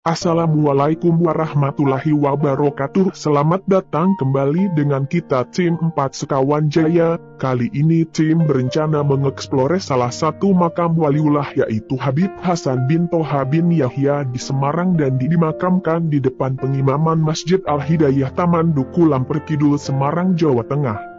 Assalamualaikum warahmatullahi wabarakatuh. Selamat datang kembali dengan kita tim 4 Sekawan Jaya. Kali ini tim berencana mengeksplore salah satu makam waliullah, yaitu Habib Hasan bin Toha bin Yahya di Semarang, dan dimakamkan di depan pengimaman Masjid Al-Hidayah Taman Duku Lamper Kidul, Semarang, Jawa Tengah.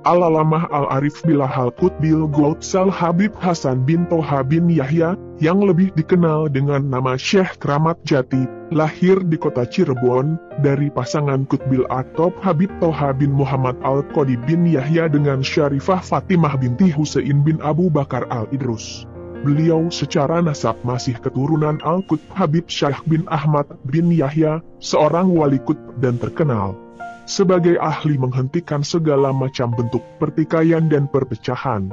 Al-Alamah Al-Arif Billah Al-Qutbil Gautsal Habib Hasan bin Toha bin Yahya, yang lebih dikenal dengan nama Syekh Keramat Jati, lahir di kota Cirebon, dari pasangan Qutbil Aqtab Habib Toha bin Muhammad Al-Qadi bin Yahya dengan Syarifah Fatimah binti Husain bin Abu Bakar Al-Idrus. Beliau secara nasab masih keturunan Al-Qutb Habib Syekh bin Ahmad bin Yahya, seorang wali qutb dan terkenal sebagai ahli menghentikan segala macam bentuk pertikaian dan perpecahan.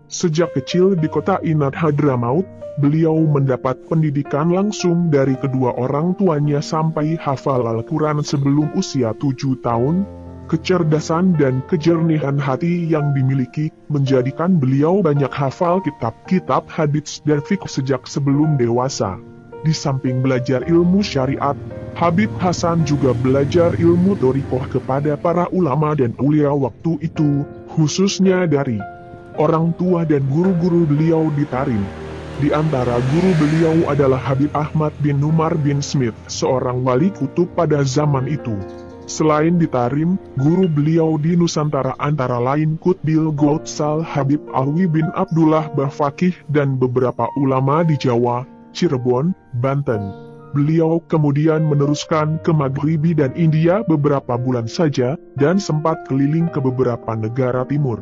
Sejak kecil di kota Inat Hadramaut, beliau mendapat pendidikan langsung dari kedua orang tuanya sampai hafal Al-Quran sebelum usia 7 tahun. Kecerdasan dan kejernihan hati yang dimiliki menjadikan beliau banyak hafal kitab-kitab hadits dan fiqh sejak sebelum dewasa. Di samping belajar ilmu syariat, Habib Hasan juga belajar ilmu thariqah kepada para ulama dan ulia waktu itu, khususnya dari orang tua dan guru-guru beliau di Tarim. Di antara guru beliau adalah Habib Ahmad bin Umar bin Smith, seorang wali kutub pada zaman itu. Selain di Tarim, guru beliau di Nusantara antara lain Qutbil Gautsal Habib Alwi bin Abdullah Bafakih dan beberapa ulama di Jawa, Cirebon, Banten. Beliau kemudian meneruskan ke Maghribi dan India beberapa bulan saja, dan sempat keliling ke beberapa negara Timur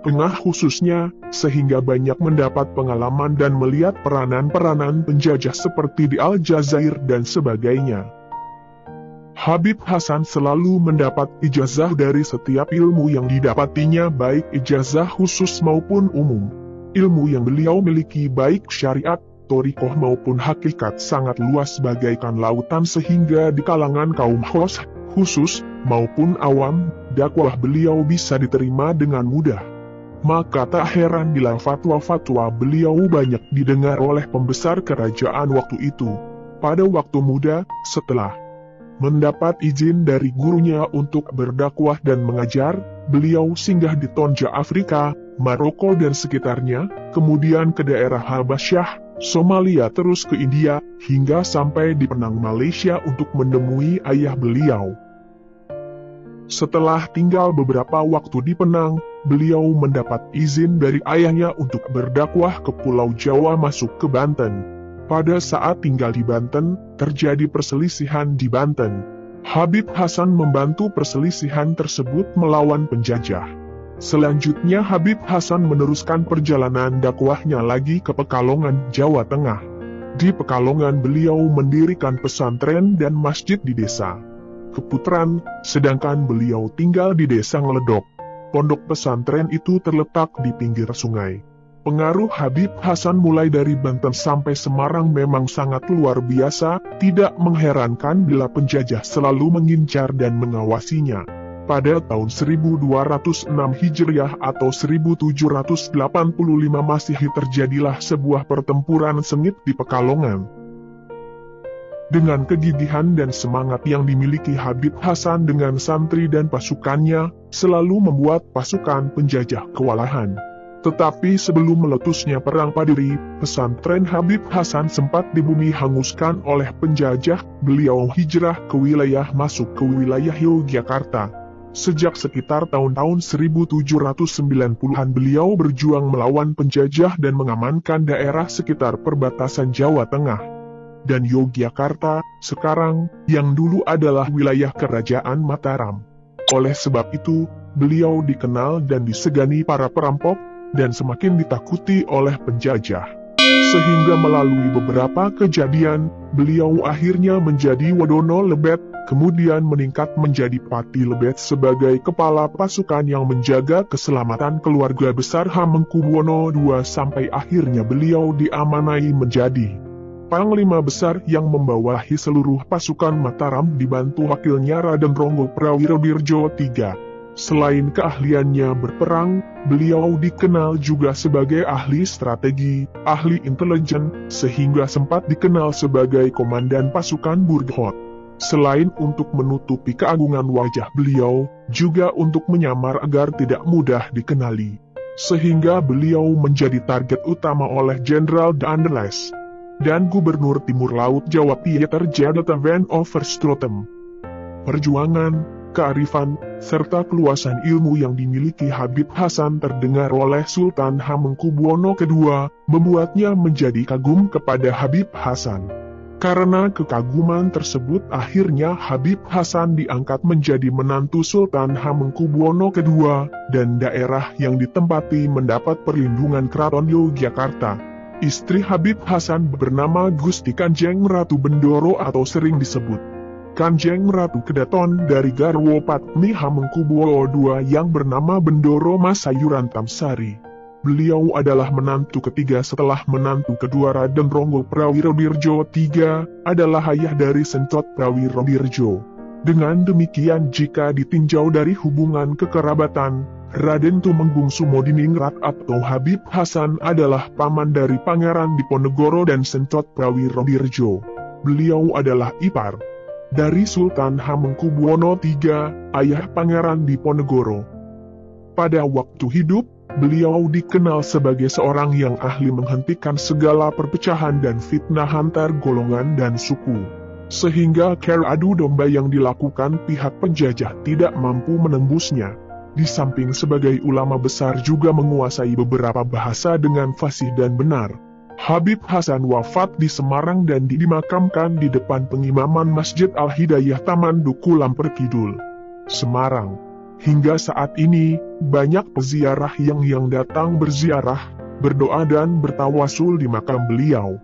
Tengah khususnya, sehingga banyak mendapat pengalaman dan melihat peranan-peranan penjajah seperti di Aljazair dan sebagainya. Habib Hasan selalu mendapat ijazah dari setiap ilmu yang didapatinya, baik ijazah khusus maupun umum. Ilmu yang beliau miliki baik syariat, thariqah maupun hakikat sangat luas bagaikan lautan, sehingga di kalangan kaum khusus maupun awam, dakwah beliau bisa diterima dengan mudah. Maka tak heran bila fatwa-fatwa beliau banyak didengar oleh pembesar kerajaan waktu itu. Pada waktu muda, setelah mendapat izin dari gurunya untuk berdakwah dan mengajar, beliau singgah di Tonja Afrika, Maroko dan sekitarnya, kemudian ke daerah Habasyah, Somalia, terus ke India, hingga sampai di Penang, Malaysia untuk menemui ayah beliau. Setelah tinggal beberapa waktu di Penang, beliau mendapat izin dari ayahnya untuk berdakwah ke Pulau Jawa masuk ke Banten. Pada saat tinggal di Banten, terjadi perselisihan di Banten. Habib Hasan membantu perselisihan tersebut melawan penjajah. Selanjutnya Habib Hasan meneruskan perjalanan dakwahnya lagi ke Pekalongan, Jawa Tengah. Di Pekalongan beliau mendirikan pesantren dan masjid di desa Keputaran, sedangkan beliau tinggal di desa Ngeledok. Pondok pesantren itu terletak di pinggir sungai. Pengaruh Habib Hasan mulai dari Banten sampai Semarang memang sangat luar biasa, tidak mengherankan bila penjajah selalu mengincar dan mengawasinya. Pada tahun 1206 Hijriah atau 1785 Masehi terjadilah sebuah pertempuran sengit di Pekalongan. Dengan kegigihan dan semangat yang dimiliki Habib Hasan dengan santri dan pasukannya, selalu membuat pasukan penjajah kewalahan. Tetapi sebelum meletusnya Perang Padiri, pesantren Habib Hasan sempat dibumi hanguskan oleh penjajah. Beliau hijrah ke wilayah masuk ke wilayah Yogyakarta. Sejak sekitar tahun-tahun 1790-an beliau berjuang melawan penjajah dan mengamankan daerah sekitar perbatasan Jawa Tengah dan Yogyakarta, sekarang, yang dulu adalah wilayah Kerajaan Mataram. Oleh sebab itu, beliau dikenal dan disegani para perampok, dan semakin ditakuti oleh penjajah. Sehingga melalui beberapa kejadian, beliau akhirnya menjadi Wadono Lebet, kemudian meningkat menjadi Pati Lebet sebagai kepala pasukan yang menjaga keselamatan keluarga besar Hamengkubuwono II, sampai akhirnya beliau diamanai menjadi Panglima Besar yang membawahi seluruh pasukan Mataram dibantu wakilnya Raden Ronggo Prawirodirjo III. Selain keahliannya berperang, beliau dikenal juga sebagai ahli strategi, ahli intelijen, sehingga sempat dikenal sebagai komandan pasukan Burghot. Selain untuk menutupi keagungan wajah beliau, juga untuk menyamar agar tidak mudah dikenali. Sehingga beliau menjadi target utama oleh Jenderal D'Andelys dan Gubernur Timur Laut Jawa Pieter Jadota van Overstroetem. Perjuangan, kearifan, serta keluasan ilmu yang dimiliki Habib Hasan terdengar oleh Sultan Hamengkubuwono II, membuatnya menjadi kagum kepada Habib Hasan. Karena kekaguman tersebut akhirnya Habib Hasan diangkat menjadi menantu Sultan Hamengkubuwono II, dan daerah yang ditempati mendapat perlindungan Keraton Yogyakarta. Istri Habib Hasan bernama Gusti Kanjeng Ratu Bendoro atau sering disebut Kanjeng Ratu Kedaton dari garwo Patmi Hamengkubuwono II yang bernama Bendoro Masayuran Tamsari. Beliau adalah menantu ketiga setelah menantu kedua Raden Ronggo Prawirodirjo III, adalah ayah dari Sentot Prawirodirjo. Dengan demikian jika ditinjau dari hubungan kekerabatan, Raden Tumenggung Sumodiningrat atau Habib Hasan adalah paman dari Pangeran Diponegoro dan Sentot Prawirodirjo. Beliau adalah ipar dari Sultan Hamengkubuwono III, ayah Pangeran Diponegoro. Pada waktu hidup, beliau dikenal sebagai seorang yang ahli menghentikan segala perpecahan dan fitnah antar golongan dan suku. Sehingga cara adu domba yang dilakukan pihak penjajah tidak mampu menembusnya. Di samping sebagai ulama besar juga menguasai beberapa bahasa dengan fasih dan benar. Habib Hasan wafat di Semarang dan dimakamkan di depan pengimaman Masjid Al-Hidayah Taman Duku Lamper Kidul, Semarang. Hingga saat ini, banyak peziarah yang datang berziarah, berdoa dan bertawasul di makam beliau.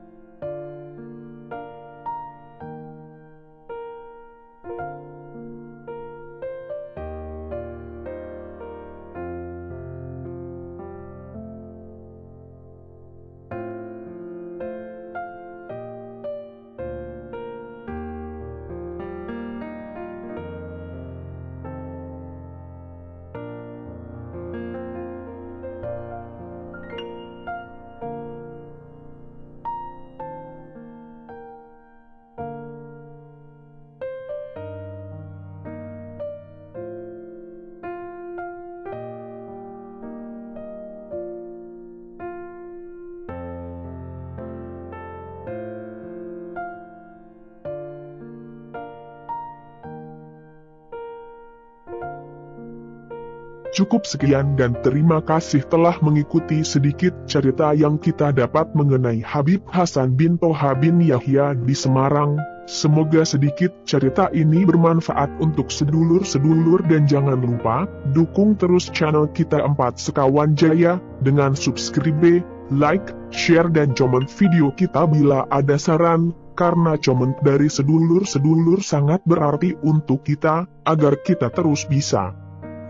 Cukup sekian dan terima kasih telah mengikuti sedikit cerita yang kita dapat mengenai Habib Hasan bin Toha bin Yahya di Semarang. Semoga sedikit cerita ini bermanfaat untuk sedulur-sedulur dan jangan lupa, dukung terus channel kita 4 Sekawan Jaya, dengan subscribe, like, share dan komen video kita bila ada saran, karena komen dari sedulur-sedulur sangat berarti untuk kita, agar kita terus bisa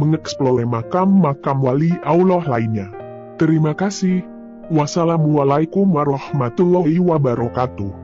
mengeksplor makam-makam wali Allah lainnya. Terima kasih. Wassalamualaikum warahmatullahi wabarakatuh.